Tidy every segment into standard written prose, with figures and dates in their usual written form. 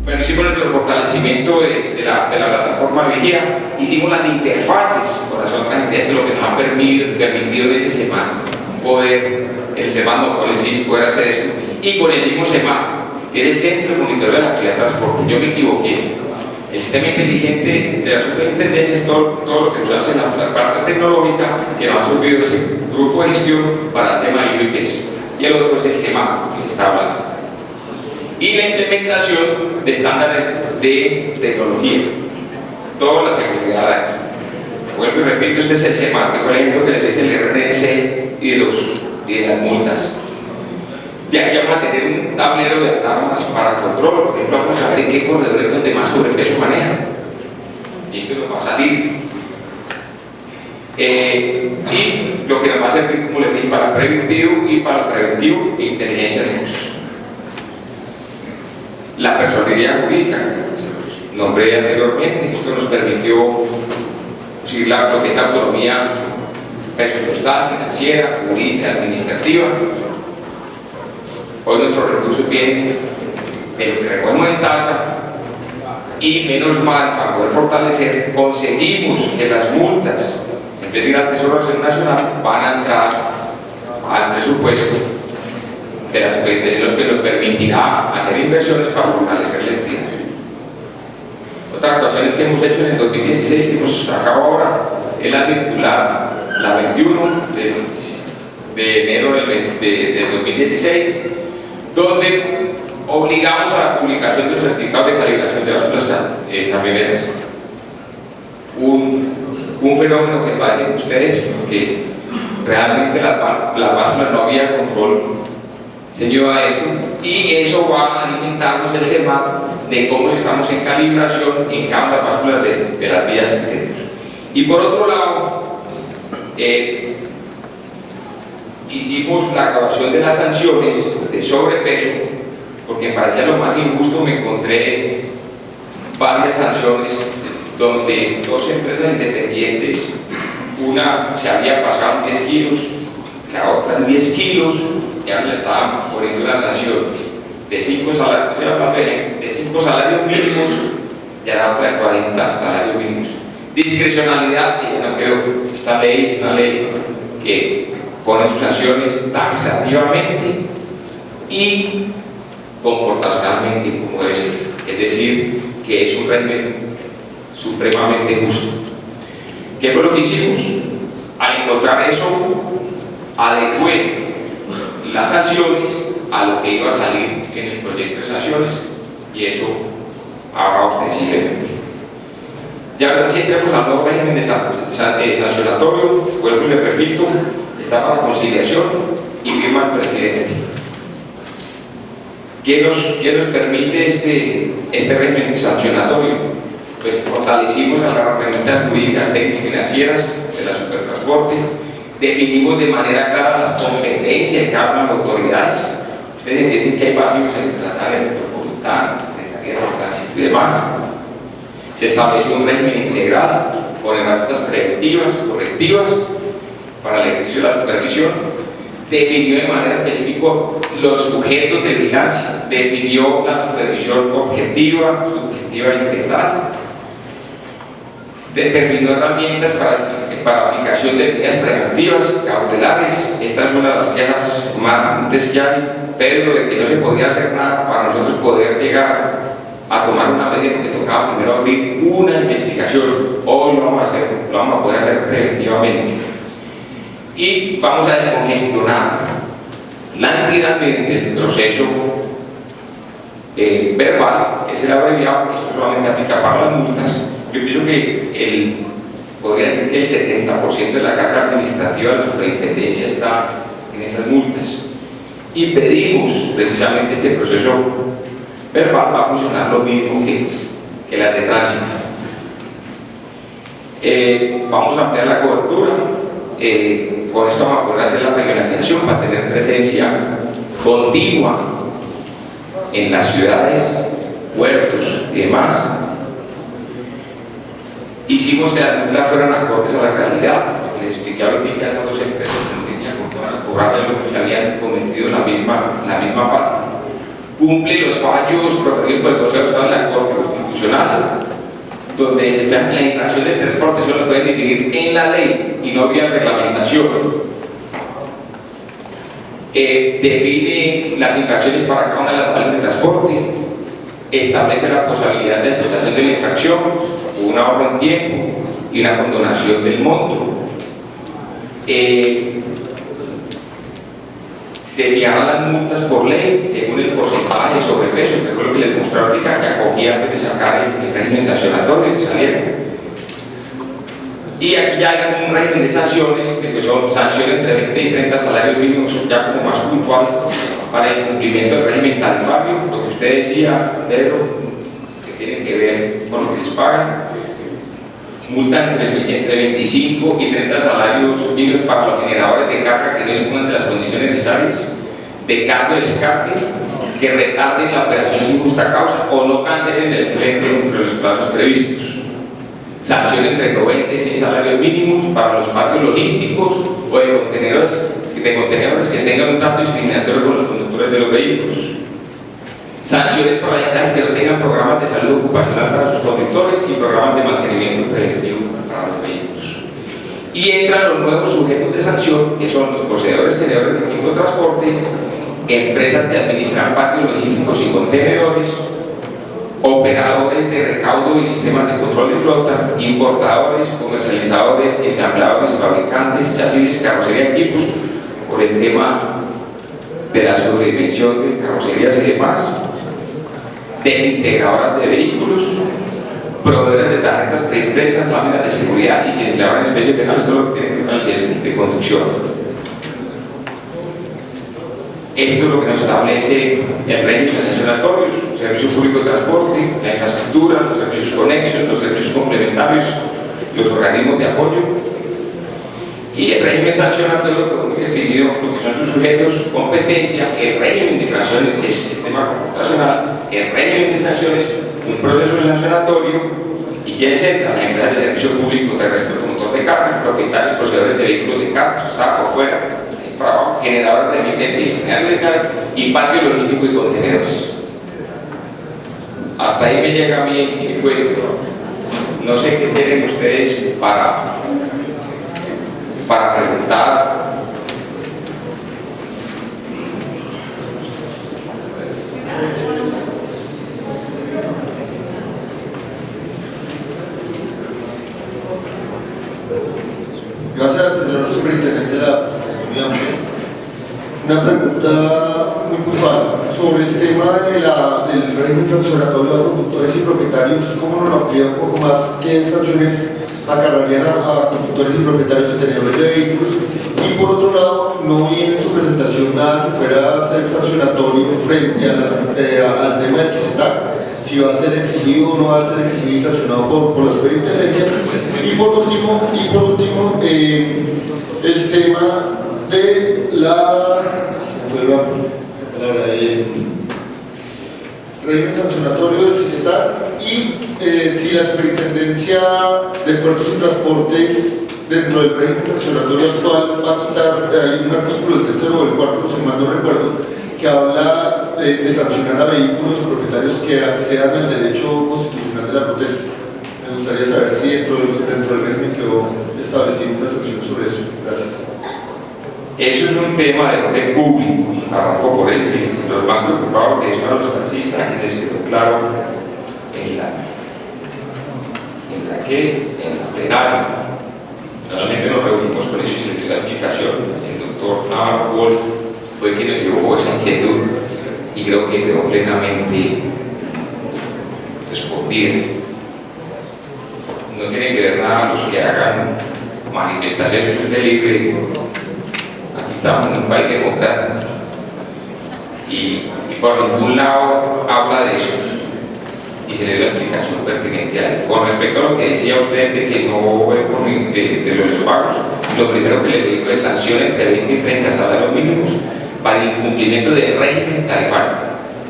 Bueno, hicimos nuestro fortalecimiento de la plataforma de vigía, hicimos las interfaces con las otras entidades, que lo que nos ha permitido en ese SEMAT poder, el SEMAT no, con el CIS poder hacer esto, y con el mismo SEMAT, que es el Centro de Monitoreo de la Actividad de Transporte. Yo me equivoqué. El sistema inteligente de la superintendencia es todo lo que se hace en la parte tecnológica, que nos ha subido ese grupo de gestión para el tema de UITs, y el otro es el SEMAT, que está hablando. Y la implementación de estándares de tecnología, toda la seguridad. Vuelvo y repito, este es el SEMAT, que fue el ejemplo que les dice el RNS y de las multas. De aquí vamos a tener un tablero de alarmas para control. Por ejemplo, vamos a ver en qué corredores donde más sobrepeso manejan. Y esto nos va a salir. Y lo que nos va a servir, como les dije, para el preventivo y para el preventivo e inteligencia de negocios. La personalidad jurídica, nombré anteriormente, esto nos permitió conseguir lo que es la autonomía presupuestal, financiera, jurídica, administrativa. Hoy nuestros recursos vienen de lo que recogemos en tasa, y menos mal, para poder fortalecer, conseguimos que las multas, en vez de ir al Tesoro Nacional, van a entrar al presupuesto de la superintendencia, lo que nos permitirá hacer inversiones para fortalecer la entidad. Otras actuaciones que hemos hecho en el 2016, que hemos sacado ahora, es la circular, la 21 de enero del 2016, donde obligamos a la publicación de los certificados de calibración de básculas camioneras. Un fenómeno que parecen ustedes, porque realmente las básculas no había control, se lleva a esto, y eso va a alimentarnos el SEMAT de cómo estamos en calibración en cada una de las básculas de las vías que tenemos. Y por otro lado, hicimos la grabación de las sanciones de sobrepeso, porque me parecía lo más injusto. Me encontré varias sanciones donde dos empresas independientes, una se había pasado 10 kilos, la otra 10 kilos, y ahora le estaban poniendo una sanción de 5 salarios, de 5 salarios mínimos, y a la otra de 40 salarios mínimos. Discrecionalidad, que ya no creo, esta ley es una ley que pone sus sanciones taxativamente y comportacionalmente, como debe ser, es decir, que es un régimen supremamente justo. ¿Qué fue lo que hicimos? Al encontrar eso, adecué las sanciones a lo que iba a salir en el proyecto de sanciones, y eso haga ostensiblemente. Ya recién tenemos al nuevo régimen de sancionatorio, vuelvo y le repito, está para conciliación y firma el presidente. ¿Qué nos permite este régimen sancionatorio? Pues fortalecimos a las herramientas jurídicas técnicas y financieras de la supertransporte, definimos de manera clara las competencias de cada una de las autoridades. Ustedes entienden que hay vacíos en las áreas metropolitanas, secretaría de tránsito y demás. Se estableció un régimen integral con herramientas preventivas, correctivas para el ejercicio de la supervisión, definió de manera específica los sujetos de vigilancia, definió la supervisión objetiva, subjetiva e integral, determinó herramientas para aplicación de medidas preventivas, cautelares. Esta es una de las quejas más fuertes que hay, Pedro, de que no se podía hacer nada para nosotros poder llegar a tomar una medida, porque tocaba primero abrir una investigación. Hoy lo vamos a poder hacer preventivamente. Y vamos a descongestionar la entidad mediante el proceso verbal, que es el abreviado. Esto solamente aplica para las multas. Yo pienso que podría ser que el 70% de la carga administrativa de la superintendencia está en esas multas. Y pedimos precisamente este proceso verbal va a funcionar lo mismo que las de tránsito. Vamos a ampliar la cobertura. Con esto vamos a poder hacer la regionalización para tener presencia continua en las ciudades, puertos y demás. Hicimos que las multas fueran acordes a la realidad. Les expliqué ahorita que esas dos empresas no tenían que cobrarle lo que se habían cometido la misma falta. cumple los fallos proferidos por el Consejo de Estado en la Corte Constitucional, donde se plantea que la infracción del transporte solo se puede definir en la ley y no vía reglamentación. Define las infracciones para cada una de las partes de transporte, establece la posibilidad de aceptación de la infracción, un ahorro en tiempo y una condonación del monto. Se fijaron las multas por ley según el porcentaje de sobrepeso, que fue lo que les mostré ahorita, que acogía antes de sacar el régimen sancionatorio que salieron. Y aquí ya hay un régimen de sanciones, que son sanciones entre 20 y 30 salarios mínimos, ya como más puntual, para el cumplimiento del régimen tarifario, lo que usted decía, Pedro, que tiene que ver con lo que les pagan. Multa entre 25 y 30 salarios mínimos para los generadores de carga que no dispongan de las condiciones necesarias de cargo y descarte, que retarden la operación sin justa causa o no cancelen el flete dentro de los plazos previstos. Sanción entre 90 y 100 salarios mínimos para los patios logísticos o de contenedores que tengan un trato discriminatorio con los conductores de los vehículos. Sanciones para las empresas que no tengan programas de salud ocupacional para sus conductores y programas de mantenimiento preventivo para los vehículos. Y entran los nuevos sujetos de sanción, que son los poseedores, tenedores de equipo de transportes, empresas que administran patios logísticos y contenedores, operadores de recaudo y sistemas de control de flota, importadores, comercializadores, ensambladores y fabricantes, chasis, carrocería y equipos, por el tema de la sobredimensión de carrocerías y demás, desintegradoras de vehículos, proveedores de tarjetas preimpresas, láminas de seguridad y quienes le hagan especies penales, todo lo que tiene que ver con licencias de conducción. Esto es lo que nos establece el régimen sancionatorios: servicio público de transporte, la infraestructura, los servicios conexos, los servicios complementarios, los organismos de apoyo. Y el régimen sancionatorio, que hemos definido lo que son sus sujetos, competencia, el régimen de infracciones, que es el tema computacional, el régimen de sanciones, un proceso sancionatorio, y quienes entran: las empresas de servicio público terrestre automotor de carga, propietarios, poseedores de vehículos de carga, está por fuera, generadores de remitentes, escenarios de carga y patio logístico y contenedores. Hasta ahí me llega mi cuento. No sé qué tienen ustedes para preguntar. Gracias, señor superintendente, de la presentación muy amplia. Una pregunta muy puntual sobre el tema del régimen sancionatorio a conductores y propietarios. ¿Cómo nos lo amplía un poco más? ¿Qué sanciones acarrearían a conductores y propietarios y tenedores de vehículos? Y por otro lado, no vi en su presentación nada que fuera a ser sancionatorio frente al tema del CICETAC, si va a ser exigido o no va a ser exigido y sancionado por la superintendencia. Y por último, el tema de régimen sancionatorio del CICETAC y si la superintendencia de puertos y transportes dentro del régimen sancionatorio actual va a quitar, hay un artículo, el tercero o el cuarto, si mal no recuerdo, que habla de sancionar a vehículos o propietarios que accedan al derecho constitucional de la protesta. Me gustaría saber si dentro del régimen quedó establecido una sanción sobre eso. Gracias. Eso es un tema de orden público, arrancó por eso. Los más preocupados de eso eran los taxistas, que les quedó claro en la plenaria. Solamente nos reunimos con ellos y les dio la explicación. El doctor Navarro Wolf fue quien nos llevó esa inquietud y creo que quedó plenamente respondida. No tiene que ver nada los que hagan manifestaciones de libre. Aquí estamos en un país democrático y por ningún lado habla de eso y se le dio la explicación pertinente a él. Con respecto a lo que decía usted de que no de los pagos, lo primero que le di fue sanción entre 20 y 30 salarios mínimos para el incumplimiento del régimen tarifario,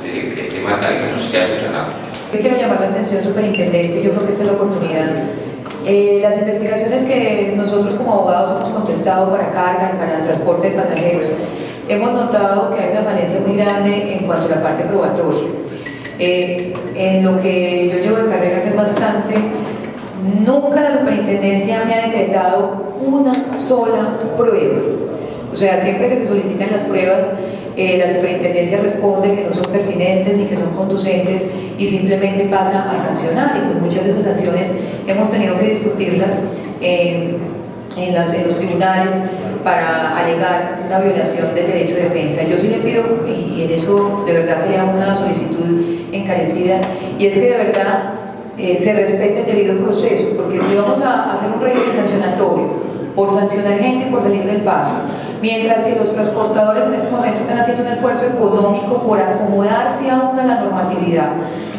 es decir, el tema de tarifas no se queda funcionando. Yo quiero llamar la atención, superintendente, yo creo que esta es la oportunidad. Las investigaciones que nosotros como abogados hemos contestado para carga y para el transporte de pasajeros hemos notado que hay una falencia muy grande en cuanto a la parte probatoria. En lo que yo llevo de carrera, que es bastante, nunca la superintendencia me ha decretado una sola prueba. O sea, siempre que se solicitan las pruebas, la superintendencia responde que no son pertinentes ni que son conducentes y simplemente pasa a sancionar. Y pues muchas de esas sanciones hemos tenido que discutirlas en los tribunales para alegar una violación del derecho de defensa. Yo sí le pido, y en eso de verdad que le hago una solicitud encarecida, y es que de verdad se respete el debido proceso, porque si vamos a hacer un régimen sancionatorio por sancionar gente por salir del paso, mientras que los transportadores en este momento están haciendo un esfuerzo económico por acomodarse aún a la normatividad,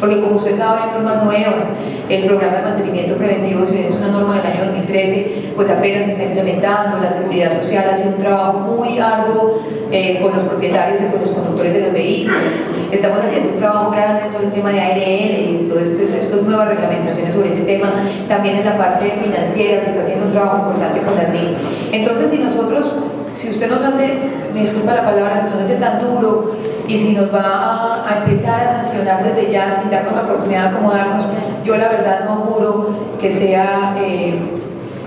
porque como usted sabe hay normas nuevas, el programa de mantenimiento preventivo, si bien es una norma del año 2013, pues apenas se está implementando, la seguridad social ha sido un trabajo muy arduo con los propietarios y con los conductores de los vehículos, estamos haciendo un trabajo grande en todo el tema de ARL y todas estas nuevas reglamentaciones sobre ese tema, también en la parte financiera que está haciendo un trabajo importante con las NIC. Entonces si usted nos hace, me disculpa la palabra, si nos hace tan duro y si nos va a empezar a sancionar desde ya sin darnos la oportunidad de acomodarnos, yo la verdad no auguro que sea que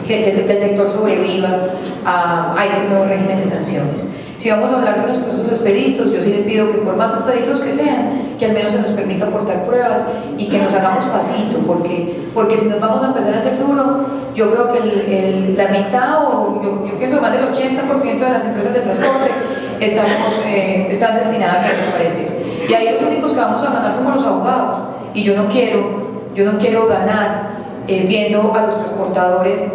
el sector sobreviva a este nuevo régimen de sanciones. Si vamos a hablar de los procesos expeditos, yo sí le pido que por más expeditos que sean, que al menos se nos permita aportar pruebas y que nos hagamos pasito, porque si nos vamos a empezar a hacer duro, yo creo que la mitad, o yo pienso que más del 80% de las empresas de transporte están destinadas a desaparecer. Y ahí los únicos que vamos a ganar somos los abogados, y yo no quiero ganar viendo a los transportadores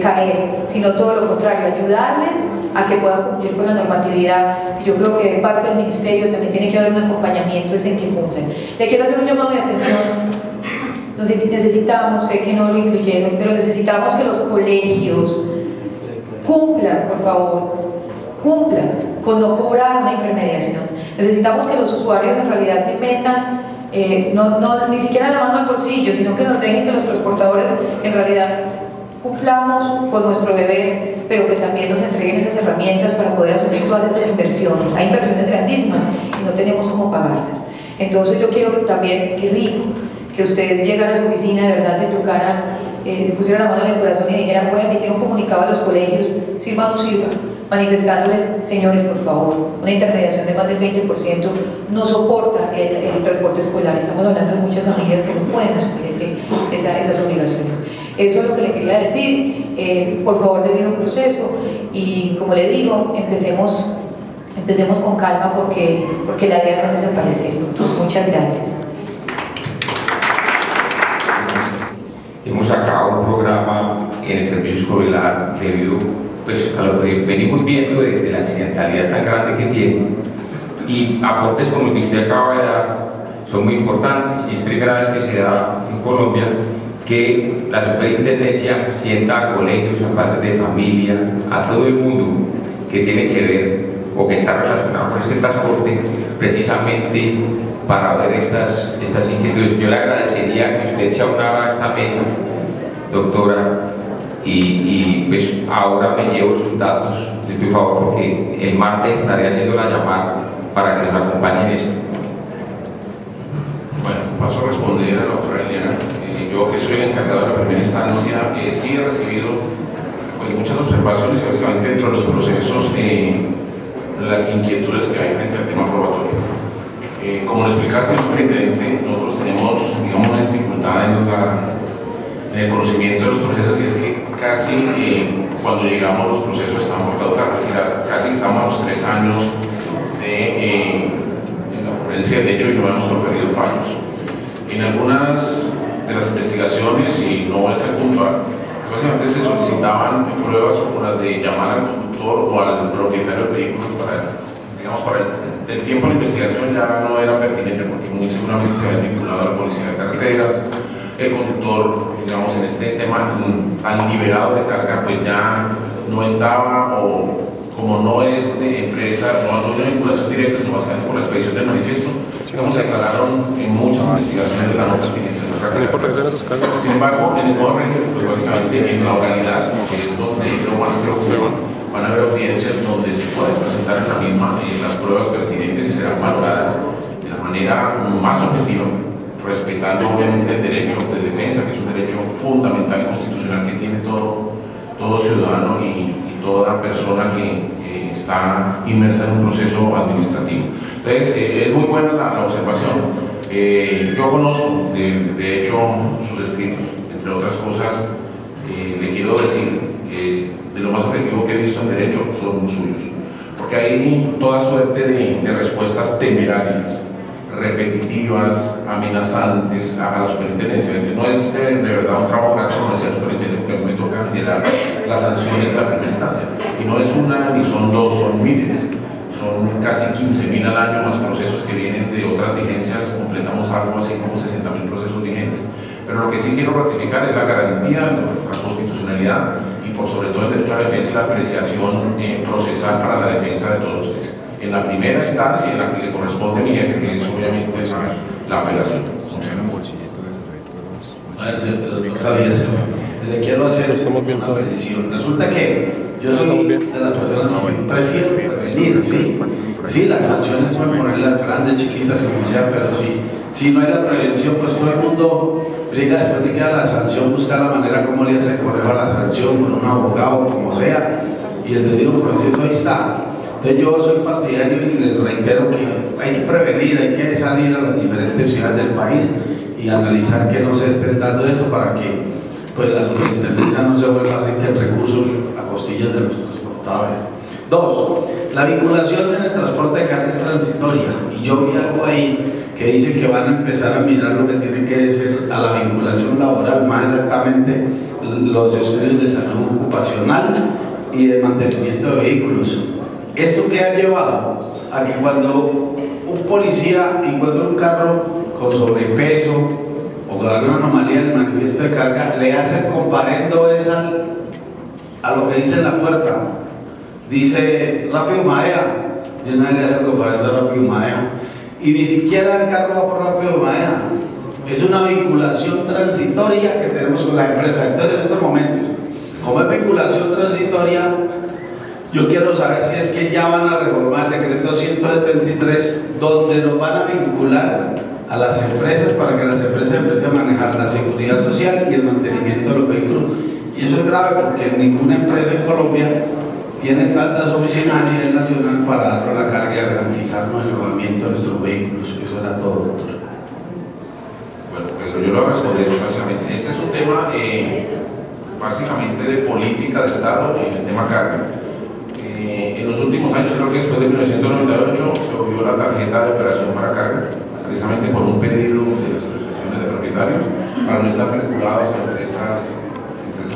caer, sino todo lo contrario, ayudarles a que puedan cumplir con la normatividad. Yo creo que de parte del Ministerio también tiene que haber un acompañamiento en que cumplen. Le quiero hacer un llamado de atención. Necesitamos, sé que no lo incluyeron, pero necesitamos que los colegios cumplan, por favor, cumplan con no cobrar una intermediación. Necesitamos que los usuarios en realidad se metan ni siquiera la mano al bolsillo, sino que nos dejen que los transportadores en realidad cumplamos con nuestro deber, pero que también nos entreguen esas herramientas para poder asumir todas estas inversiones. Hay inversiones grandísimas y no tenemos cómo pagarlas. Entonces yo quiero también, qué rico, que usted llegara a su oficina, de verdad se tocara, se pusiera la mano en el corazón y dijera: voy a emitir un comunicado a los colegios, sirva o no sirva, manifestándoles: señores, por favor, una intermediación de más del 20% no soporta el transporte escolar. Estamos hablando de muchas familias que no pueden asumir esas obligaciones. Eso es lo que le quería decir. Por favor, debido proceso, y como le digo, empecemos con calma, porque la idea no es desaparecer. Muchas gracias. Hemos sacado un programa en el servicio escolar debido pues, a lo que venimos viendo de la accidentalidad tan grande que tiene, y aportes como el que usted acaba de dar son muy importantes, y es primera vez que se da en Colombia que la superintendencia sienta a colegios, a padres de familia, a todo el mundo que tiene que ver o que está relacionado con este transporte, precisamente para ver estas inquietudes. Yo le agradecería que usted se aunara a esta mesa, doctora, y pues ahora me llevo sus datos, de tu favor, porque el martes estaré haciendo la llamada para que nos acompañe en esto. Bueno, paso a responder a la doctora Eliana. Yo, que soy el encargado de la primera instancia, sí he recibido muchas observaciones, y básicamente dentro de los procesos, las inquietudes que hay frente al tema probatorio. Como lo explicaba el señor superintendente, nosotros tenemos, digamos, una dificultad en el conocimiento de los procesos, y es que casi cuando llegamos los procesos están por caducar, es decir, casi estamos a los 3 años de la ocurrencia del hecho y no hemos ofrecido fallos. En algunas de las investigaciones, y no voy a ser puntual, básicamente se solicitaban pruebas como las de llamar al conductor o al propietario del vehículo para el tiempo de la investigación ya no era pertinente, porque muy seguramente se había vinculado a la policía de carreteras. El conductor, digamos, en este tema tan liberado de carga, pues ya no estaba, o como no es de empresa, no hay vinculación directa, sino básicamente por la expedición del manifiesto, digamos, se declararon en muchas investigaciones la no pertinencia de la carga. Sin embargo, en el nuevo régimen, pues básicamente en la oralidad, que es donde lo más preocupa, van a haber audiencias donde se pueden presentar en la misma las pruebas pertinentes y serán valoradas de la manera más objetiva, respetando obviamente el derecho de defensa, que es un derecho fundamental y constitucional que tiene todo ciudadano y toda persona que está inmersa en un proceso administrativo. Entonces, es muy buena la observación. Yo conozco, de hecho, sus escritos, entre otras cosas, le quiero decir que de lo más objetivo que he visto en derecho son suyos, porque hay toda suerte de respuestas temerarias, repetitivas, amenazantes a la superintendencia. No es de verdad un trabajo gratis, como decía el superintendente, que me toca generar las sanciones de la primera instancia, y no es una ni son dos, son miles. Son casi 15.000 al año más procesos que vienen de otras vigencias, completamos algo así como 60.000 procesos vigentes. Pero lo que sí quiero ratificar es la garantía, la constitucionalidad y por sobre todo el derecho a la defensa y la apreciación procesal para la defensa de todos ustedes. En la primera instancia en la que le corresponde a mi jefe, que es obviamente la apelación. Doctor Javier, le quiero hacer una precisión. Resulta que yo soy de las personas que prefiero prevenir, ¿sí? Sí, las sanciones pueden ponerlas grandes, chiquitas, como sea, pero si no hay la prevención, pues todo el mundo briga después de que haya la sanción, busca la manera como le hace correr a la sanción con un abogado, como sea, y el debido proceso ahí está. Entonces yo soy partidario y les reitero que hay que prevenir, hay que salir a las diferentes ciudades del país y analizar que no se estén dando esto para que pues la superintendencia no se vuelva rica en recursos a costillas de los transportadores. 2. La vinculación en el transporte de carga es transitoria, y yo vi algo ahí que dice que van a empezar a mirar lo que tiene que ser a la vinculación laboral, más exactamente los estudios de salud ocupacional y el mantenimiento de vehículos. ¿Esto qué ha llevado? A que cuando un policía encuentra un carro con sobrepeso o con alguna anomalía en el manifiesto de carga, le hace comparendo esa a lo que dice en la puerta. Dice rápido Madea, y una vez le hace comparendo rápido Madea, y ni siquiera el carro va por rápido Madea. Es una vinculación transitoria que tenemos con las empresas. Entonces, en estos momentos, como es vinculación transitoria, yo quiero saber si es que ya van a reformar el decreto 173, donde nos van a vincular a las empresas para que las empresas empiecen a manejar la seguridad social y el mantenimiento de los vehículos. Y eso es grave porque ninguna empresa en Colombia tiene tantas oficinas a nivel nacional para darnos la carga y garantizarnos el alojamiento de nuestros vehículos. Eso era todo, doctor. Bueno, Pedro, yo lo voy a responder básicamente. Este es un tema básicamente de política de Estado y el tema carga. En los últimos años, creo que después de 1998, se volvió la tarjeta de operación para carga, precisamente por un pedido de las asociaciones de propietarios, para no estar vinculados a empresas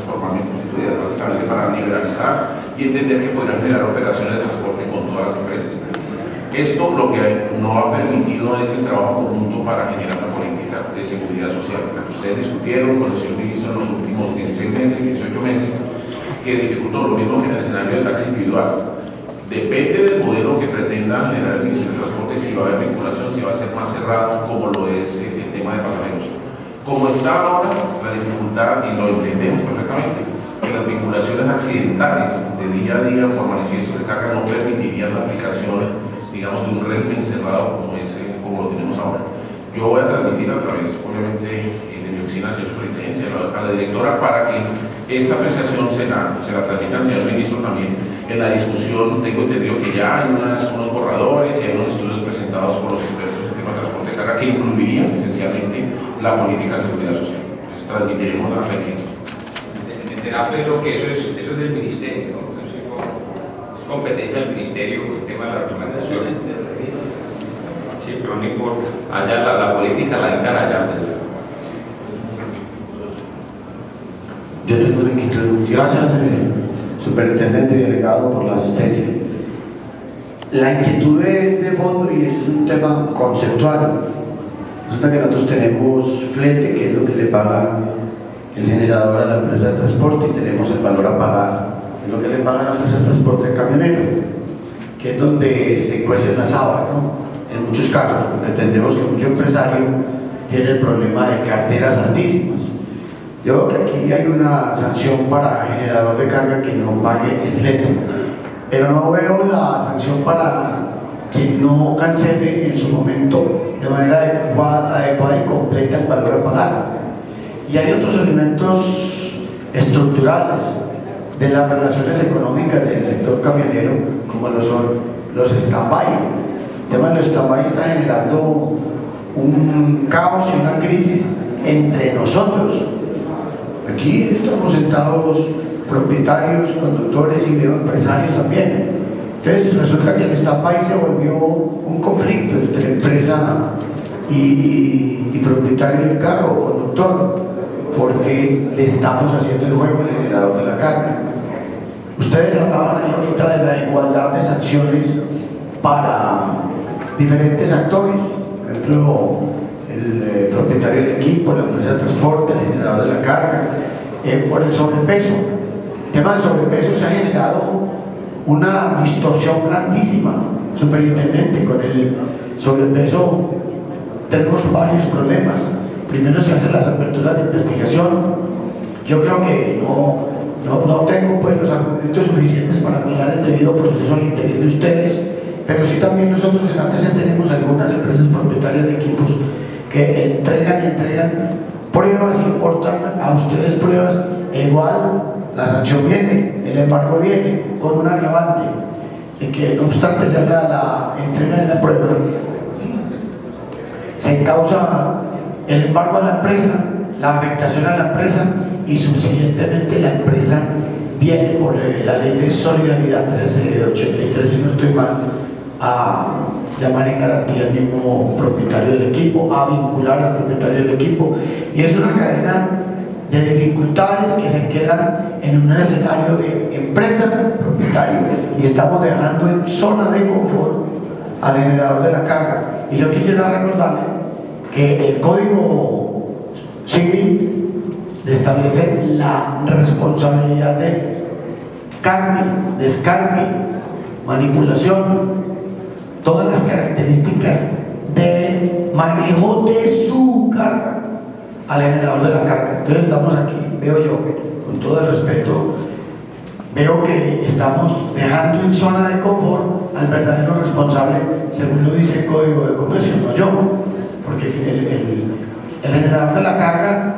formalmente constituidas, básicamente para liberalizar y entender que podrían generar operaciones de transporte con todas las empresas. Esto lo que no ha permitido es el trabajo conjunto para generar la política de seguridad social, la que ustedes discutieron con el señor ministro en los últimos 16 meses, 18 meses, que dificultó lo mismo que en el escenario de taxi individual. Depende del modelo que pretenda generar el Ministerio de Transporte, si va a haber vinculación, si va a ser más cerrado, como lo es el tema de pasajeros. Como está ahora, la dificultad, y lo entendemos perfectamente, que las vinculaciones accidentales de día a día por manifiestos de carga no permitirían la aplicación, digamos, de un régimen cerrado como lo tenemos ahora. Yo voy a transmitir a través, obviamente, de mi oficina, señor superintendente, a la directora, para que esta apreciación se la transmita al señor ministro también. En la discusión tengo entendido que ya hay unos borradores y hay unos estudios presentados por los expertos en tema de transporte de carga que incluirían esencialmente la política de seguridad social. Entonces transmitiremos la requisitos. Entenderá Pedro que eso es del ministerio, ¿no? Entonces, es competencia del ministerio el tema de la reglamentación. Sí, pero no importa. Allá la política la dictan allá. Yo tengo una inquietud. Gracias, superintendente y delegado, por la asistencia. La inquietud es de fondo y es un tema conceptual. Resulta que nosotros tenemos flete, que es lo que le paga el generador a la empresa de transporte, y tenemos el valor a pagar, que es lo que le paga la empresa de transporte al camionero, que es donde se cuecen las habas, ¿no? En muchos casos, porque entendemos que mucho empresario tiene el problema de carteras altísimas. Yo creo que aquí hay una sanción para generador de carga que no pague el flete, pero no veo la sanción para quien no cancele en su momento de manera adecuada y completa el valor a pagar. Y hay otros elementos estructurales de las relaciones económicas del sector camionero, como lo son los stand-by. El tema de los stand-by está generando un caos y una crisis entre nosotros. Aquí estamos sentados propietarios, conductores y veo empresarios también. Entonces resulta que el stand-by se volvió un conflicto entre empresa y propietario del carro o conductor, porque le estamos haciendo el juego al generador de la carga. Ustedes hablaban ahí ahorita de la igualdad de sanciones para diferentes actores, por ejemplo, el propietario del equipo, la empresa de transporte, el generador de la carga, por el sobrepeso. El tema del sobrepeso se ha generado una distorsión grandísima, superintendente. Con el sobrepeso tenemos varios problemas. Primero se hacen las aperturas de investigación. Yo creo que no tengo pues los argumentos suficientes para mirar el debido proceso al interior de ustedes, pero sí también nosotros en ATC tenemos algunas empresas propietarias de equipos que entregan pruebas y importan a ustedes pruebas, e igual la sanción viene, el embargo viene con un agravante de que no obstante se haga la entrega de la prueba, se causa el embargo a la empresa, la afectación a la empresa, y subsiguientemente la empresa viene por la ley de solidaridad 1383, si no estoy mal, a llamar en garantía al mismo propietario del equipo, a vincular al propietario del equipo, y es una cadena de dificultades que se quedan en un escenario de empresa-propietario, y estamos dejando en zona de confort al generador de la carga. Y yo quisiera recordarle que el Código Civil establece la responsabilidad de cargue, descargue, manipulación, todas las características de manejo de su carga al generador de la carga. Entonces estamos aquí, veo yo, con todo el respeto, veo que estamos dejando en zona de confort al verdadero responsable, según lo dice el Código de Comercio, no yo, porque el generador de la carga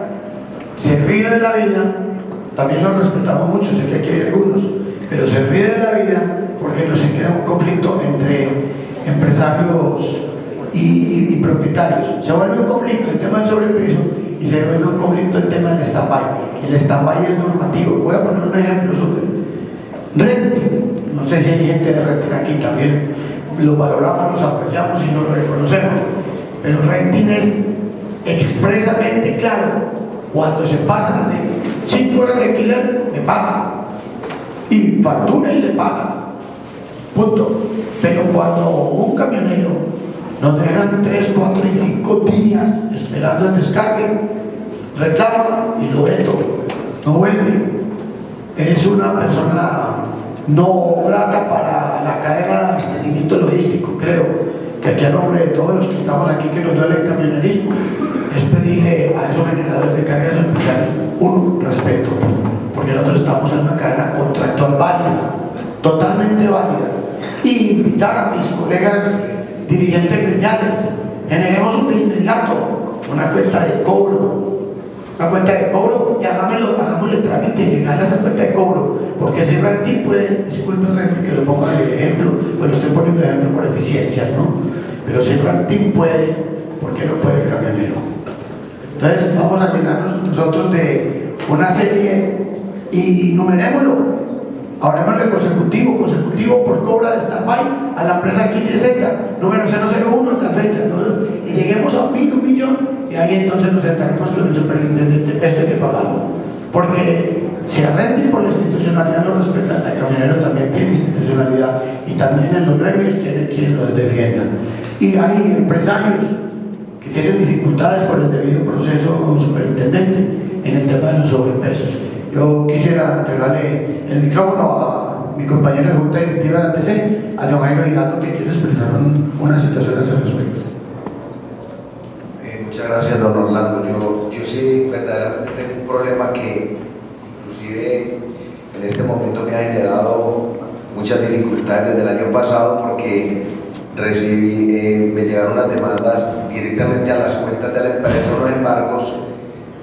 se ríe de la vida, también lo respetamos mucho, sé que aquí hay algunos, pero se ríe de la vida porque no se queda un conflicto entre empresarios y propietarios. Se vuelve un conflicto el tema del sobrepeso y se vuelve un conflicto el tema del stand-by. El stand-by es normativo. Voy a poner un ejemplo sobre renting. No sé si hay gente de renting aquí también, lo valoramos, los apreciamos y lo reconocemos, pero renting es expresamente claro. Cuando se pasan de 5 horas de alquiler, me paga, y factura y le paga, punto. Pero cuando un camionero nos dejan 3, 4 y 5 días esperando el descargue, reclama y lo veto, no vuelve, es una persona no grata para la cadena de abastecimiento logístico. Creo que aquí a nombre de todos los que estamos aquí, que nos duele el camionerismo, es pedirle a esos generadores de cargas empresarios un respeto, porque nosotros estamos en una cadena contractual válida, totalmente válida, y invitar a mis colegas dirigentes gremiales, generemos de inmediato una cuenta de cobro, y hagámosle trámite legal a esa cuenta de cobro, porque si renting puede, disculpe renting que lo ponga de ejemplo, pues lo estoy poniendo de ejemplo por eficiencia, ¿no? Pero si renting puede, ¿por qué no puede el camionero? Entonces vamos a llenarnos nosotros de una serie y numerémoslo. Hablemosle consecutivo por cobra de stand-by a la empresa Quilleseca, número 001 tal fecha, ¿no? Y lleguemos a 1.000, 1.000.000, y ahí entonces nos sentaremos con el superintendente, esto hay que pagarlo. Porque si a renting por la institucionalidad lo respetan, el camionero también tiene institucionalidad, y también en los gremios tiene quien lo defienda. Y hay empresarios que tienen dificultades por el debido proceso, superintendente, en el tema de los sobrepesos. Yo quisiera entregarle el micrófono a mi compañero de Junta Directiva de ATC, a don Jairo Giraldo, que quiere expresar una situación a ese respecto. Muchas gracias, don Orlando. Yo sí verdaderamente tengo un problema que inclusive en este momento me ha generado muchas dificultades desde el año pasado, porque me llegaron las demandas directamente a las cuentas de la empresa, unos embargos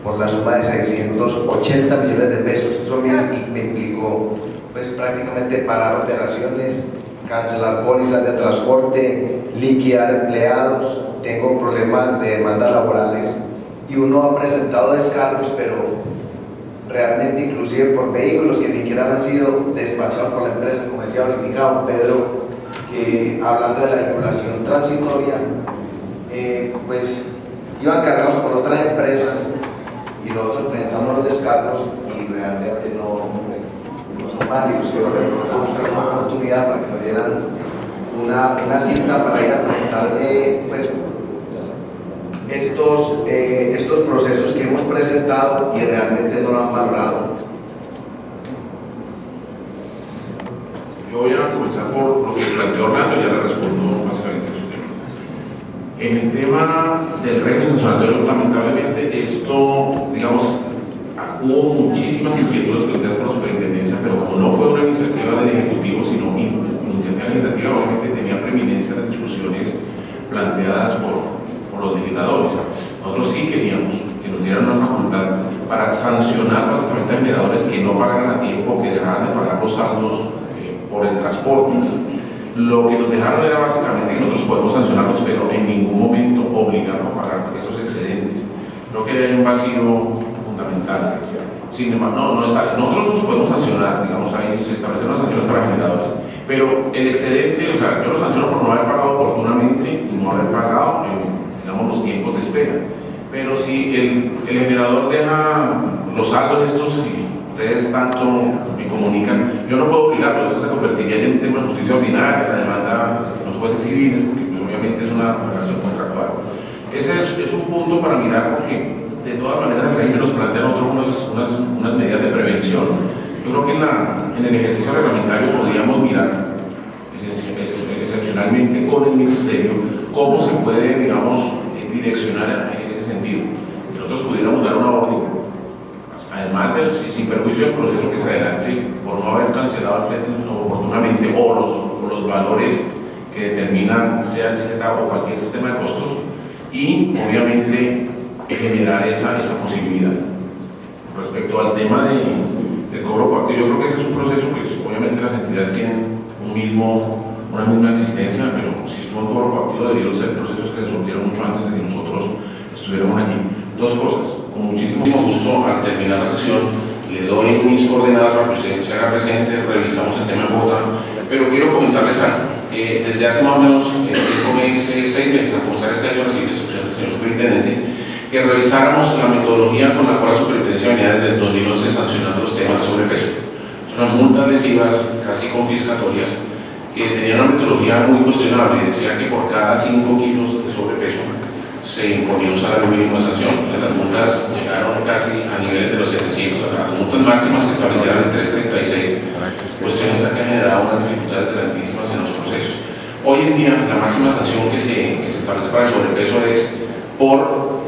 por la suma de 680 millones de pesos. Eso me implicó pues prácticamente parar operaciones, cancelar pólizas de transporte, liquidar empleados. Tengo problemas de demandas laborales y uno ha presentado descargos, pero realmente inclusive por vehículos que ni siquiera han sido despachados por la empresa, como decía ahorita don Pedro, que hablando de la vinculación transitoria, pues iban cargados por otras empresas y nosotros presentamos los descargos y realmente no son válidos. Creo que nosotros buscamos una oportunidad para que nos dieran una cita para ir a presentar pues, estos procesos que hemos presentado y realmente no lo han valorado. Yo voy a comenzar por lo que planteó Orlando y ya le respondo básicamente a su tema. En el tema del régimen sancionatorio, lamentablemente esto, digamos, hubo muchísimas inquietudes planteadas por la superintendencia, pero como no fue una iniciativa del Ejecutivo, sino una iniciativa legislativa, obviamente tenía preeminencia las discusiones planteadas por los legisladores. Nosotros sí queríamos que nos dieran una facultad para sancionar básicamente a generadores que no pagaran a tiempo o que dejaran de pagar los saldos por el transporte. Lo que nos dejaron era básicamente que nosotros podemos sancionarlos, pero en ningún momento obligarlos a pagar esos excedentes. Creo que hay un vacío fundamental. Sin embargo, no está. Nosotros los podemos sancionar, digamos, ahí se establecen las sanciones para generadores, pero el excedente, o sea, yo lo sanciono por no haber pagado oportunamente y no haber pagado, digamos, los tiempos de espera. Pero si el generador deja los saldos estos y ustedes tanto me comunican, yo no puedo obligarlos, eso se convertiría en un tema de justicia ordinaria, la demanda de los jueces civiles, porque pues, obviamente es una relación contractual. Ese es un punto para mirar, porque de todas maneras el régimen nos plantea a nosotros unas medidas de prevención. Yo creo que en el ejercicio reglamentario podríamos mirar excepcionalmente con el Ministerio cómo se puede, digamos, direccionar en ese sentido. Que nosotros pudiéramos dar una orden, además de sin perjuicio del proceso que se adelante por no haber cancelado el flete oportunamente o los valores que determinan sea el CZ o cualquier sistema de costos, y obviamente generar esa posibilidad. Respecto al tema del cobro coactivo, yo creo que ese es un proceso, pues obviamente las entidades tienen una misma existencia, pero si estuvo en cobro coactivo debieron ser procesos que se surgieron mucho antes de que nosotros estuviéramos allí. Dos cosas, con muchísimo gusto al terminar la sesión le doy mis coordenadas para que usted se haga presente, revisamos el tema en Bogotá, pero quiero comentarles algo. Desde hace más o menos 6 meses, al comenzar este año, recibí instrucciones del señor superintendente que revisáramos la metodología con la cual la superintendencia venía desde el 2011 sancionando los temas de sobrepeso. Son multas lesivas, casi confiscatorias, que tenían una metodología muy cuestionable. Decía que por cada 5 kilos de sobrepeso se imponía un salario mínimo de sanción. Las multas llegaron casi a niveles de los 700, las multas máximas que establecieron en 336, cuestión esta que ha generado unas dificultades grandísimas en los procesos. Hoy en día la máxima sanción que se establece para el sobrepeso es por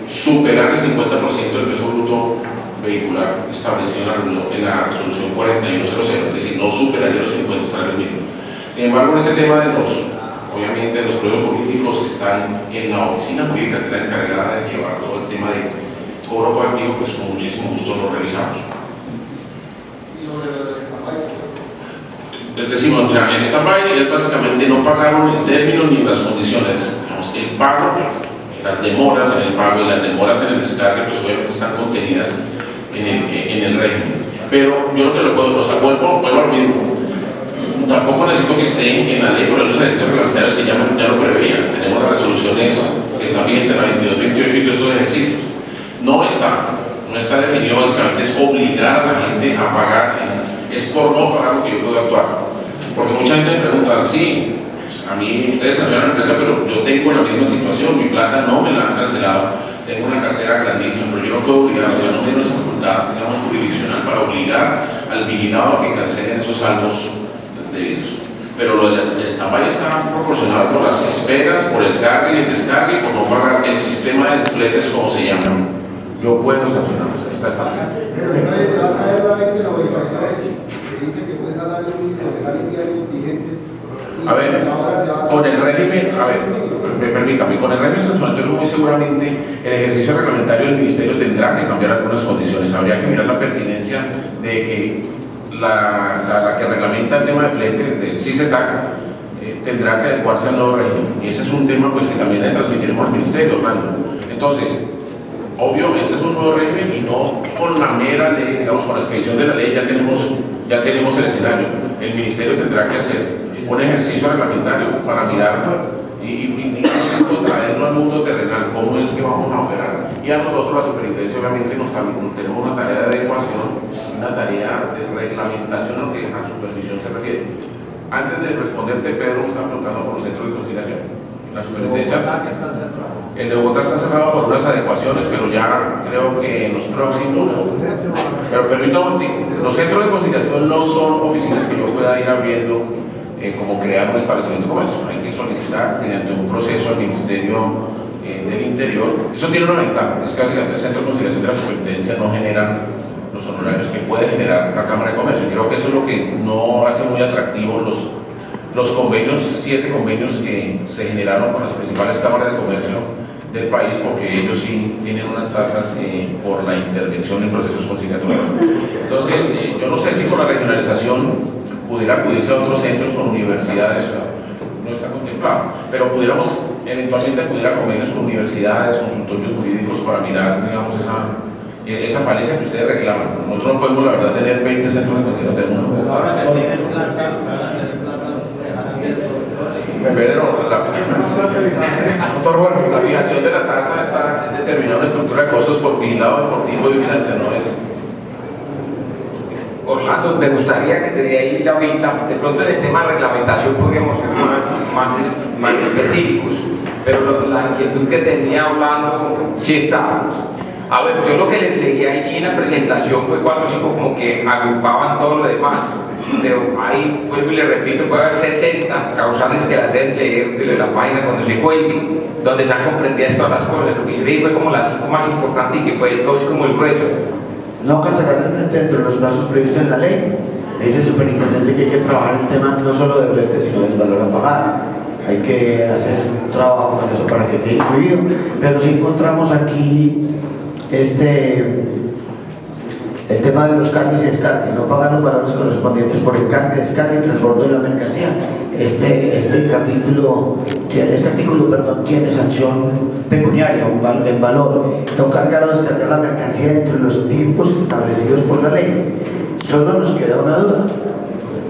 superar el 50% del peso bruto vehicular establecido en la resolución 4100, es decir, no superaría los 50 salarios mínimos. Sin embargo, en este tema de obviamente los procesos políticos que están en la oficina jurídica, que es la encargada de llevar todo el tema de cobro coactivo, pues con muchísimo gusto lo revisamos. ¿Y sobre el stand-by? Decimos, mira, el stand-by es básicamente no pagaron el término ni las condiciones. Digamos, el pago, las demoras en el pago y las demoras en el descargue, pues obviamente están contenidas en el régimen. Pero yo no te lo puedo, o sea, vuelvo a lo mismo. Tampoco necesito que esté en la ley, pero los ejercicios reglamentarios que ya lo preveían. Tenemos las resoluciones que están vigentes, la 22, 28 y todos estos ejercicios. No está definido básicamente, es obligar a la gente a pagar, es por no pagar lo que yo puedo actuar. Porque mucha gente me pregunta, sí, a mí ustedes salieron a la empresa, pero yo tengo la misma situación, mi plata no me la han cancelado, tengo una cartera grandísima, pero yo no puedo obligar, o sea, no tengo esa facultad, digamos, jurisdiccional para obligar al vigilado a que cancelen esos saldos de ellos. Pero lo del stand-by está proporcionado por las esperas, por el cargue y el descargue y por no pagar el 50% fletes como se llaman, yo puedo sancionarlos. Esta está. A ver, con el régimen, permítame, con el régimen sancionatorio muy seguramente el ejercicio reglamentario del Ministerio tendrá que cambiar algunas condiciones. Habría que mirar la pertinencia de que la que reglamenta el tema de flete, del CICETAC, tendrá que adecuarse al nuevo régimen. Y ese es un tema pues, que también le transmitiremos al Ministerio, Orlando. Entonces, obvio, este es un nuevo régimen y no con la mera ley, digamos, con la expedición de la ley ya tenemos el escenario. El Ministerio tendrá que hacer un ejercicio reglamentario para mirarlo y traerlo al mundo terrenal, cómo es que vamos a operar. Y a nosotros, la superintendencia, obviamente, tenemos una tarea de adecuación, una tarea de reglamentación a lo que a supervisión se refiere. Antes de responderte, Pedro me estaba preguntando por los centros de conciliación. La superintendencia, el de Bogotá está cerrado por unas adecuaciones, pero ya creo que en los próximos. Pero permítame, los centros de conciliación no son oficinas que yo pueda ir abriendo como crear un establecimiento como eso. Hay que solicitar mediante un proceso al Ministerio del Interior. Eso tiene una ventaja, es que básicamente el centro de conciliación de la superintendencia no genera los honorarios que puede generar la Cámara de Comercio. Y creo que eso es lo que no hace muy atractivos los convenios, 7 convenios que se generaron con las principales cámaras de comercio del país, porque ellos sí tienen unas tasas por la intervención en procesos conciliatorios. Entonces, yo no sé si con la regionalización pudiera acudirse a otros centros con universidades, no está contemplado, pero pudiéramos eventualmente acudir a convenios con universidades, consultorios jurídicos para mirar, digamos, esa falencia que ustedes reclaman. Nosotros no podemos, la verdad, tener 20 centros de conciliación del mundo. Pedro, la fijación de la tasa está determinada en una estructura de costos por vigilado, por tipo de vigilancia, no es. Orlando, me gustaría que te dé ahí la hojita. De pronto en el tema de reglamentación podríamos ser más específicos, pero la inquietud que tenía Orlando sí está. A ver, yo lo que les leí ahí en la presentación fue 4 o 5 como que agrupaban todo lo demás, pero ahí, vuelvo y le repito, puede haber 60 causales que las deben leer de la página cuando se cuelgue, donde se han comprendido todas las cosas. Lo que yo leí fue como las 5 más importantes y que fue es como el grueso. No cancelar el frente dentro de los plazos previstos en la ley. Le dice el superintendente que hay que trabajar el tema no solo de flete, sino del valor a pagar. Hay que hacer un trabajo con eso para que quede incluido. Pero si encontramos aquí el tema de los cargues y descargues, no pagar los valores correspondientes por el cargue, descargue y transbordo de la mercancía. Este artículo tiene sanción pecuniaria, en valor, no cargar o descargar la mercancía dentro de los tiempos establecidos por la ley. Solo nos queda una duda.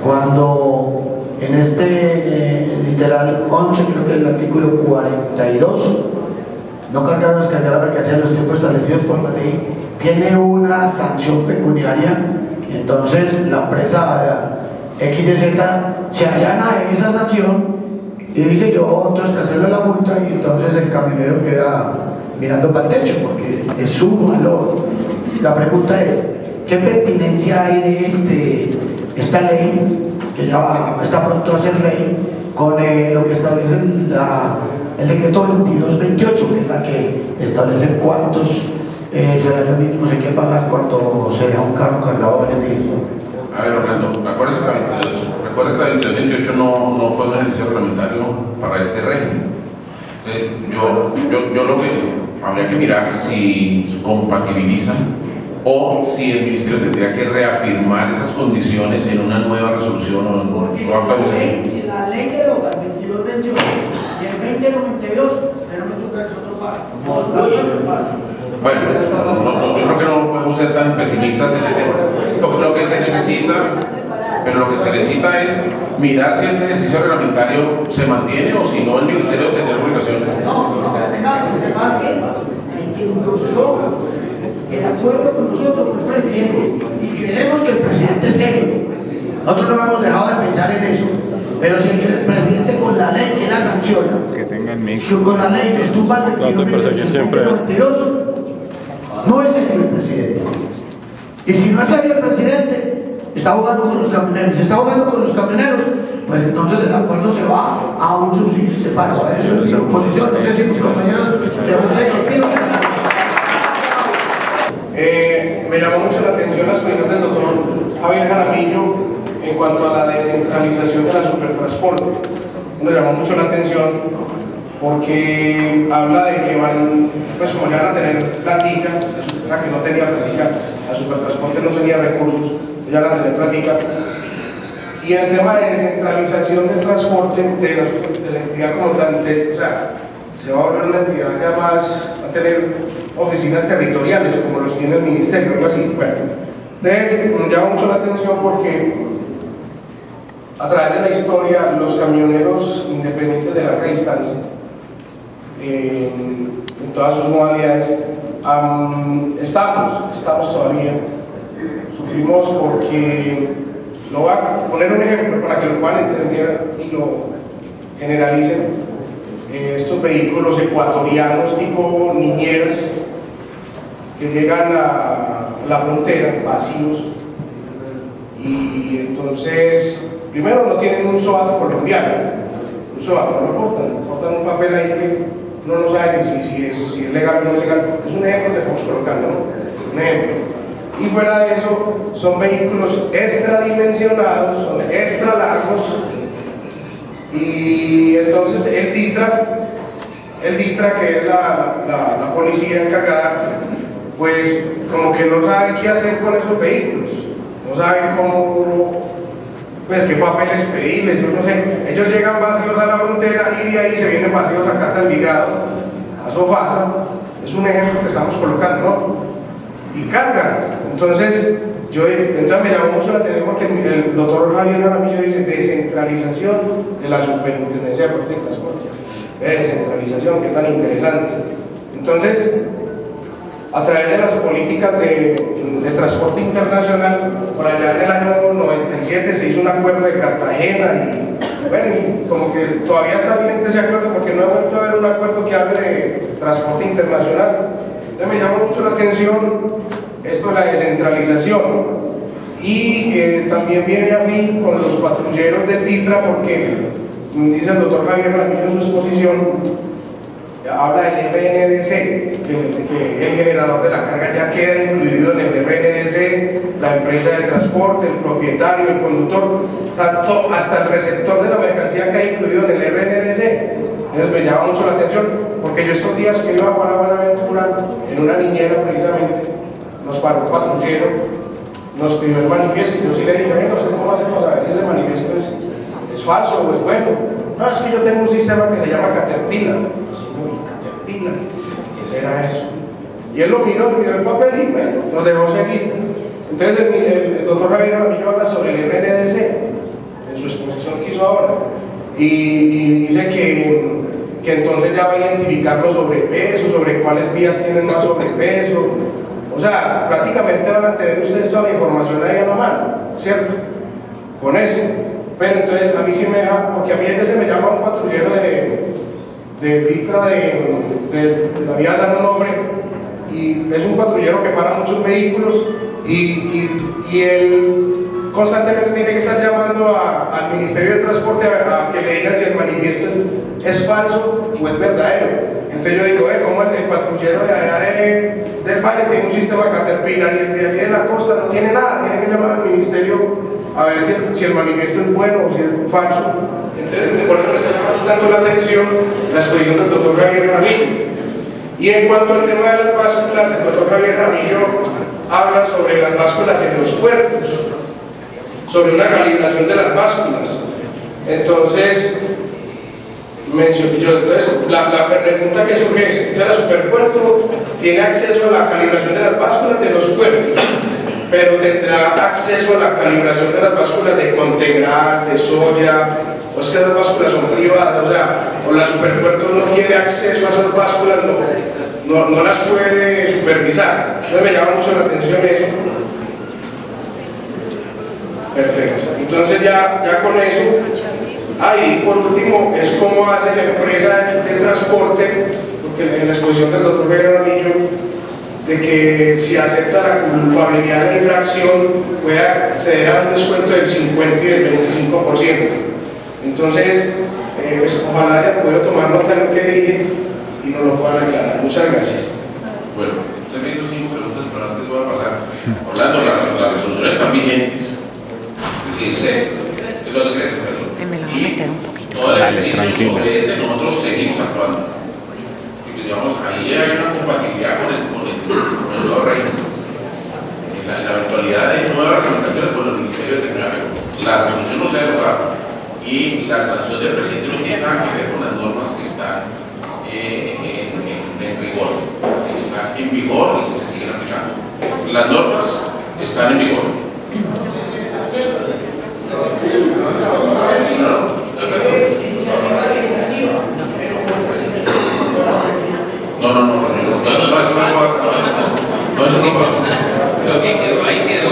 Cuando en literal 11, creo que el artículo 42, no cargar o descargar la mercancía en los tiempos establecidos por la ley, tiene una sanción pecuniaria, entonces la empresa XYZ se allana a esa sanción y dice yo entonces cancelo la multa, y entonces el camionero queda mirando para el techo porque es su valor. La pregunta es, ¿qué pertinencia hay de esta ley, que ya está pronto a ser ley, con lo que establece el decreto 2228, que es la que establece cuántos salarios mínimos hay que pagar cuando se deja un carro cargado varios días? A ver, Orlando, recuerda que la 2228 no fue un ejercicio reglamentario para este régimen. Entonces, yo lo que habría que mirar si compatibilizan o si el Ministerio tendría que reafirmar esas condiciones en una nueva resolución o actualización. Si la ley deroga el 2228 y el 2092, tenemos que buscar otro paro. Bueno, yo creo que no podemos ser tan pesimistas en el tema. Lo que se necesita, pero lo que se necesita es mirar si ese ejercicio reglamentario se mantiene o si no el Ministerio tendrá obligación. No, además que endosó el acuerdo con nosotros, con el presidente, y creemos que el presidente es serio. Nosotros no hemos dejado de pensar en eso. Pero si el presidente con la ley que la sanciona, si con la ley que estuvo al 22, no es serio el presidente. Y si no es serio el presidente, está jugando con los camioneros. Si está jugando con los camioneros, pues entonces el acuerdo se va a un subsiguiente paro. Eso es mi posición. No sé si mis compañeros de mencionó la exposición del doctor Javier Jaramillo en cuanto a la descentralización de la supertransporte. Nos llamó mucho la atención porque habla de que van, pues como ya van a tener platica, o sea que no tenía platica, la supertransporte no tenía recursos, ya van a tener platica. Y en el tema de descentralización del transporte de la entidad como tal, o sea, se va a volver una entidad que además va a tener oficinas territoriales como los tiene el ministerio, algo así. Bueno, entonces nos llama mucho la atención porque a través de la historia los camioneros independientes de larga distancia en todas sus modalidades estamos todavía, sufrimos porque, lo voy a poner un ejemplo para que lo puedan entender y lo generalicen. Estos vehículos ecuatorianos tipo niñeras que llegan a la frontera vacíos y entonces primero no tienen un SOAT colombiano, un SOAT no portan un papel ahí que uno no sabe ni si es legal o no legal. Es un ejemplo que estamos colocando, ¿no? Un ejemplo. Y fuera de eso son vehículos extradimensionados, son extra largos. Y entonces el DITRA, que es la policía encargada, pues como que no sabe qué hacer con esos vehículos, no sabe cómo, pues qué papeles pedirles, yo no sé. Ellos llegan vacíos a la frontera y de ahí se vienen vacíos acá hasta Envigado, a Sofasa. Es un ejemplo que estamos colocando, ¿no? Y cargan. Entonces me llamó mucho la atención porque el doctor Javier Jaramillo dice descentralización de la Superintendencia de Puertos y Transporte. Descentralización, qué tan interesante. Entonces, a través de las políticas de transporte internacional, por allá en el año 97 se hizo un acuerdo de Cartagena y bueno, y como que todavía está vigente ese acuerdo porque no ha vuelto a haber un acuerdo que hable de transporte internacional. Entonces me llamó mucho la atención esto de la descentralización y también viene a fin con los patrulleros del DITRA porque dice el doctor Javier Jaramillo en su exposición, habla del RNDC, que el generador de la carga ya queda incluido en el RNDC, la empresa de transporte, el propietario, el conductor, tanto hasta el receptor de la mercancía queda incluido en el RNDC. Entonces me llama mucho la atención porque yo estos días que iba para Buenaventura en una niñera precisamente nos paró un patrullero, nos pidió el manifiesto y yo sí le dije, venga, ¿usted cómo hace para saber si ese manifiesto es falso o es bueno? No, es que yo tengo un sistema que se llama Caterpillar. Caterpillar, ¿qué será eso? Y él lo miró el papel y bueno, nos dejó seguir. Entonces el doctor Javier Jaramillo habla sobre el RNDC en su exposición que hizo ahora y dice que entonces ya va a identificar los sobrepesos, sobre cuáles vías tienen más sobrepeso. O sea, prácticamente van a tener ustedes toda la información ahí a la mano, ¿cierto? Con eso. Pero entonces a mí sí me deja, porque a mí a veces me llama un patrullero de DITRA de la vía San Onofre y es un patrullero que para muchos vehículos y él constantemente tiene que estar llamando al Ministerio de Transporte a que le digan si el manifiesto es falso o es verdadero. Entonces yo digo, ¿cómo el patrullero de allá del valle tiene un sistema Caterpillar y el de aquí de la costa no tiene nada? Tiene que llamar al ministerio a ver si el manifiesto es bueno o si es falso. Entonces, por eso me está llamando tanto la atención la exposición del doctor Javier Jaramillo. Y en cuanto al tema de las básculas, el doctor Javier Jaramillo habla sobre las básculas en los puertos, sobre una calibración de las básculas. Entonces, la pregunta que surge es, ¿el superpuerto tiene acceso a la calibración de las básculas de los puertos? Pero tendrá acceso a la calibración de las básculas de Contegral, de Soya, o es que esas básculas son privadas, o la superpuerto no tiene acceso a esas básculas, no las puede supervisar. Entonces me llama mucho la atención eso. Perfecto. Entonces ya con eso, y por último es cómo hace la empresa de transporte, porque en la exposición del doctor Javier Jaramillo, de que si acepta la culpabilidad de la infracción puede acceder a un descuento del 50 y del 25%. Entonces, ojalá haya podido tomar nota de lo que dije y nos lo puedan aclarar. Muchas gracias. Bueno, usted me hizo 5 preguntas, pero antes voy a pasar. Orlando, están vigentes. Es decir, es lo que crees, perdón. Me lo voy a meter un poquito. Todo el ejercicio sobre ese nosotros seguimos actuando. Y digamos, ahí hay una compatibilidad con el nuevo régimen. En la eventualidad de nuevas reglamentaciones con el Ministerio de Tecnología, la resolución no se ha derogado y la sanción del presidente no tiene nada que ver con las normas que están en vigor. Están en vigor y que se siguen aplicando. Las normas están en vigor. Lo que quedó ahí quedó.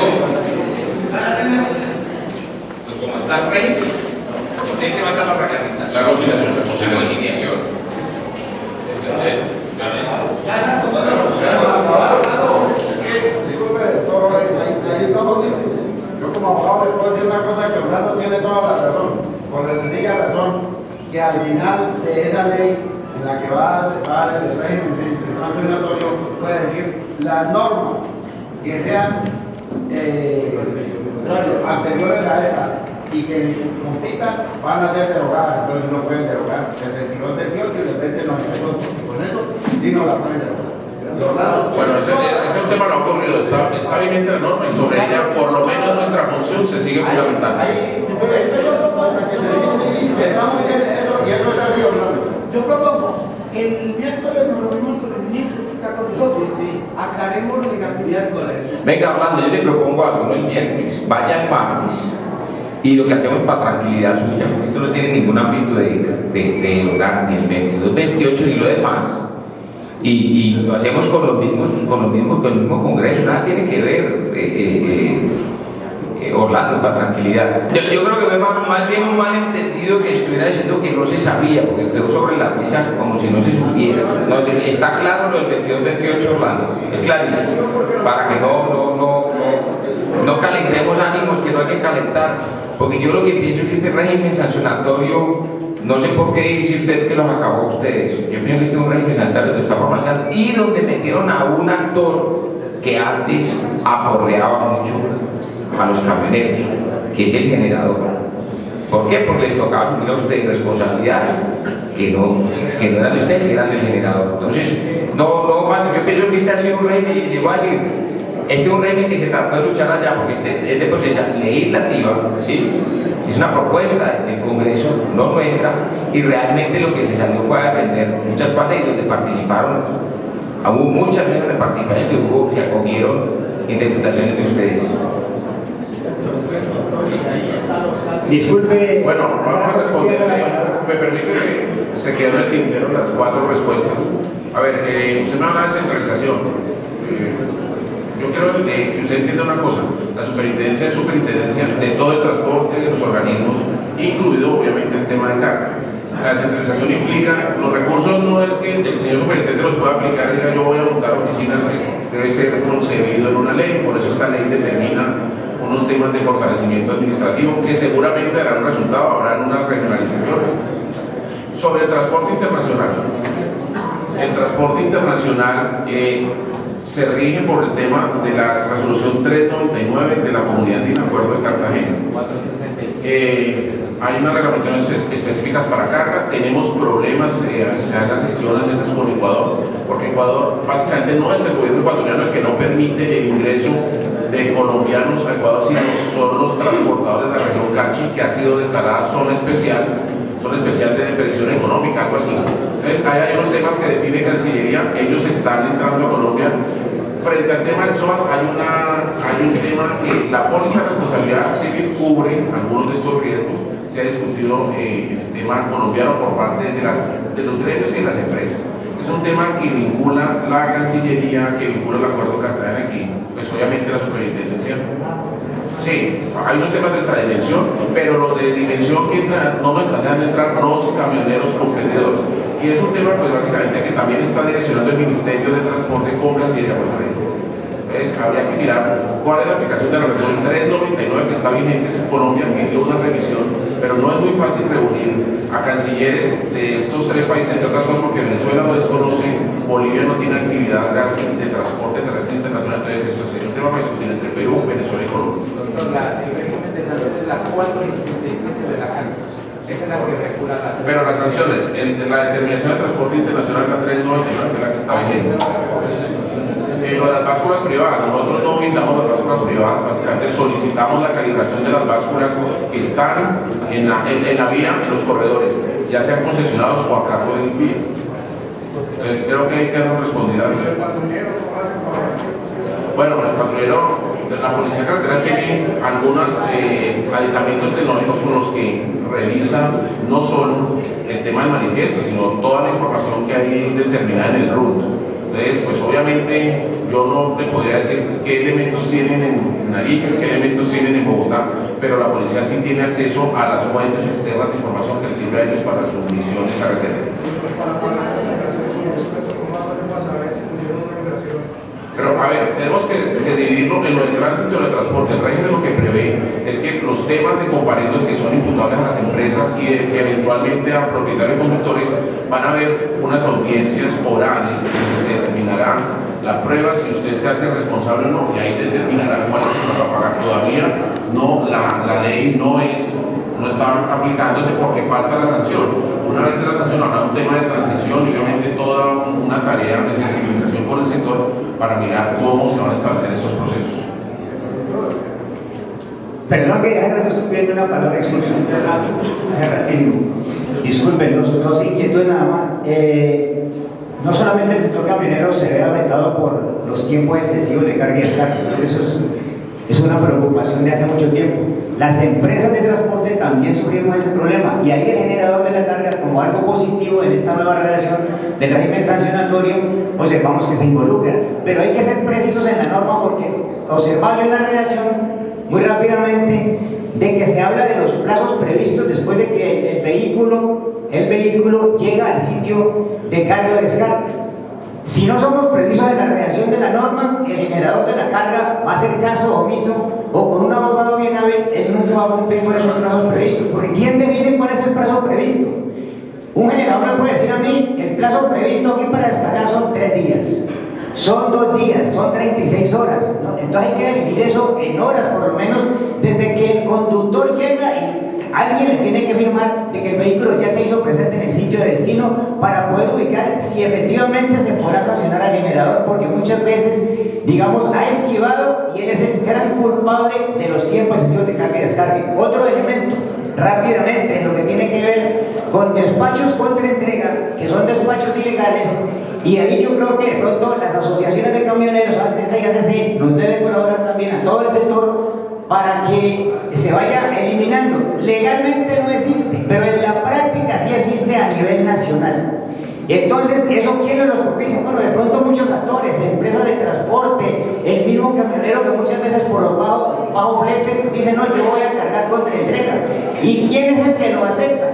Pues como está el régimen, usted te va a dar la reglamentación. La conciliación. Ahí estamos listos. Yo como abogado le puedo decir una cosa que Orlando tiene toda la razón, por sencilla razón, que al final de esa ley en la que va el régimen sancionatorio puede decir las normas que sean anteriores a esta y que compitan van a ser derogadas, entonces no pueden derogar el 22 del 8 y el 2092, y con eso sí no la pueden derogar. Bueno, ese tema no ha ocurrido, está vigente la norma y sobre ella, por lo menos nuestra función se sigue fundamentando. Yo propongo, el miércoles nos reunimos con el ministro que está con nosotros, aclaremos legalidad con él. Venga, Orlando, yo te propongo algo, no el miércoles, vaya el martes. Y lo que hacemos para tranquilidad suya, porque esto no tiene ningún ámbito de hogar, ni el 22, 28 ni lo demás. Y lo hacemos con el mismo Congreso, nada tiene que ver Orlando, para tranquilidad. Yo creo que fue más bien un malentendido que estuviera diciendo que no se sabía, porque quedó sobre la mesa como si no se supiera. No, está claro lo del 22-28, Orlando, es clarísimo, para que no calentemos ánimos, que no hay que calentar, porque yo lo que pienso es que este régimen sancionatorio, no sé por qué dice usted que los acabó ustedes. Yo pienso que este es un régimen sanitario que está formalizado y donde metieron a un actor que antes aporreaba mucho a los camioneros, que es el generador. ¿Por qué? Porque les tocaba asumir a ustedes responsabilidades que no eran de ustedes, que eran del generador. Entonces, yo pienso que este ha sido un régimen, y llegó a decir, este es un régimen que se trató de luchar allá, porque este es de procedencia legislativa, ¿sí? Es una propuesta del Congreso, no nuestra, y realmente lo que se salió fue a defender muchas partes donde participaron, hubo muchas medidas de participación que se acogieron interpretaciones de ustedes. Disculpe. Bueno, vamos a responder. Me permite que se quedó en el tintero las 4 respuestas. A ver, usted me habla de centralización. Yo quiero que usted entienda una cosa. La superintendencia es superintendencia de todo el transporte, de los organismos, incluido obviamente el tema de carga. La centralización implica, los recursos no es que el señor superintendente los pueda aplicar y diga yo voy a montar oficinas, que debe ser concebido en una ley, por eso esta ley determina unos temas de fortalecimiento administrativo que seguramente darán un resultado, habrán unas regionalizaciones. Sobre el transporte internacional. El transporte internacional se rige por el tema de la resolución 399 de la Comunidad Andina, Acuerdo de Cartagena. Hay unas reglamentaciones específicas para carga, tenemos problemas, se han las gestiones mesas con Ecuador, porque Ecuador básicamente no es el gobierno ecuatoriano el que no permite el ingreso de colombianos a Ecuador, sino son los transportadores de la región Carchi, que ha sido declarada zona especial de depresión económica, algo así. Entonces, hay unos temas que define Cancillería, ellos están entrando a Colombia. Frente al tema del SOAT, hay un tema que la póliza de responsabilidad civil cubre algunos de estos riesgos. Se ha discutido el tema colombiano por parte de los gremios y de las empresas. Es un tema que vincula la Cancillería, que vincula el Acuerdo de Cartagena aquí, pues obviamente la superintendencia. Sí, hay unos temas de extradimensión, pero los de dimensión que entran, no nos están dejando entrar los camioneros competidores. Y es un tema, pues básicamente, que también está direccionando el Ministerio de Transporte con Cancillería. Entonces, habría que mirar cuál es la aplicación de la resolución 399 que está vigente en Colombia, que dio una revisión pero no es muy fácil reunir a cancilleres de estos tres países, entre otras cosas porque Venezuela lo desconoce, Bolivia no tiene actividad de transporte terrestre internacional, entonces eso sería un tema para discutir entre Perú, Venezuela y Colombia. El régimen de sanciones es la 4.57 de la carta. Esa es la que regula la... Pero las sanciones, la determinación de transporte internacional es la 399, que es la que está vigente. Lo de las básculas privadas, nosotros no vigilamos las básculas privadas, básicamente solicitamos la calibración de las básculas que están en la vía, en los corredores, ya sean concesionados o a cargo del vía. Entonces creo que hay que darnos responder a eso. Bueno, el patrullero, la policía de carreteras tiene algunos aditamentos tecnológicos con los que revisa no solo el tema del manifiesto, sino toda la información que hay determinada en el RUT. Entonces, pues obviamente yo no te podría decir qué elementos tienen en Nariño, qué elementos tienen en Bogotá, pero la policía sí tiene acceso a las fuentes externas de información que les sirve a ellos para su misión de carretera. Pero a ver, tenemos que dividirlo en lo de tránsito y lo de transporte. El régimen lo que prevé es que los temas de comparendos que son imputables a las empresas y eventualmente a propietarios y conductores van a haber unas audiencias orales donde se determinará la prueba si usted se hace responsable o no, y ahí determinará cuál es el que va a pagar. Todavía no, la ley no está aplicándose porque falta la sanción. Una vez que la sanción habrá un tema de transición y obviamente toda una tarea de sensibilización por el sector para mirar cómo se van a establecer estos procesos. Perdón que hace rato estoy pidiendo una palabra, hace ratísimo. Disculpen, dos inquietudes nada más. No solamente el sector camionero se ve afectado por los tiempos excesivos de carga y descarga, eso es una preocupación de hace mucho tiempo. Las empresas de transporte también sufrimos ese problema y ahí el generador de la carga, como algo positivo en esta nueva redacción del régimen sancionatorio, observamos que se involucra, pero hay que ser precisos en la norma porque observable en la redacción muy rápidamente de que se habla de los plazos previstos después de que el vehículo llega al sitio de carga o descarga. Si no somos precisos en la redacción de la norma, el generador de la carga va a hacer caso omiso o con un abogado bien hábil, él nunca va a cumplir con esos plazos previstos, porque ¿quién define cuál es el plazo previsto? Un generador me puede decir a mí, el plazo previsto aquí para descargar son 3 días, son 2 días, son 36 horas, ¿no? Entonces hay que definir eso en horas, por lo menos desde que el conductor llega y alguien le tiene que firmar de que el vehículo ya se hizo presente en el sitio de destino para poder ubicar si efectivamente se podrá sancionar al generador, porque muchas veces, digamos, ha esquivado y él es el gran culpable de los tiempos excesivos de carga y descarga. Otro elemento, rápidamente, en lo que tiene que ver con despachos contra entrega, que son despachos ilegales, y ahí yo creo que de pronto las asociaciones de camioneros, antes de IACC, nos deben colaborar también a todo el sector para que se vaya eliminando. Legalmente no existe, pero en la práctica sí existe a nivel nacional. Entonces, ¿eso quién nos lo propicia? Bueno, de pronto muchos actores, empresas de transporte, el mismo camionero que muchas veces por los bajos fletes dice, no, yo voy a cargar contra entrega. ¿Y quién es el que lo acepta?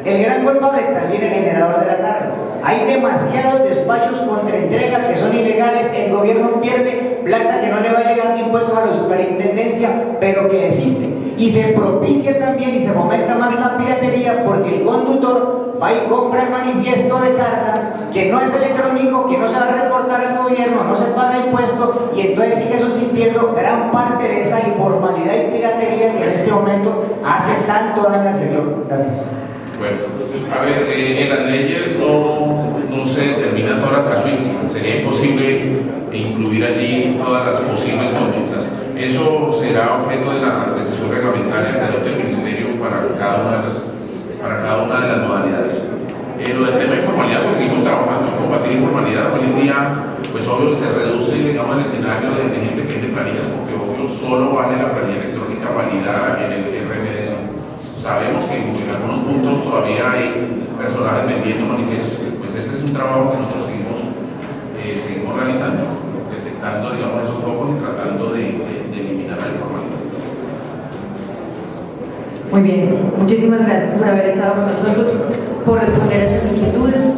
El gran culpable también el generador de la carga. Hay demasiados despachos contra entrega que son ilegales, el gobierno pierde plata que no le va a llegar de impuestos a la superintendencia, pero que existe. Y se propicia también y se fomenta más la piratería porque el conductor va y compra el manifiesto de carga que no es electrónico, que no se va a reportar al gobierno, no se paga impuesto y entonces sigue subsistiendo gran parte de esa informalidad y piratería que en este momento hace tanto daño al sector. Gracias. Bueno, a ver, en las leyes no se determina toda la casuística, sería imposible incluir allí todas las posibles conductas. Eso será objeto de la decisión reglamentaria que adopte el Ministerio para cada una de las modalidades. Lo del tema de informalidad, pues seguimos trabajando en combatir informalidad. Hoy en día, pues obvio se reduce, digamos, el escenario de gente que vende planillas, porque obvio solo vale la planilla electrónica validada en el RMDS. Sabemos que en algunos puntos todavía hay personajes vendiendo manifiestos, pues ese es un trabajo que nosotros seguimos realizando, detectando, digamos, esos focos y tratando de eliminar la informalidad. Muy bien, muchísimas gracias por haber estado con nosotros, por responder a estas inquietudes.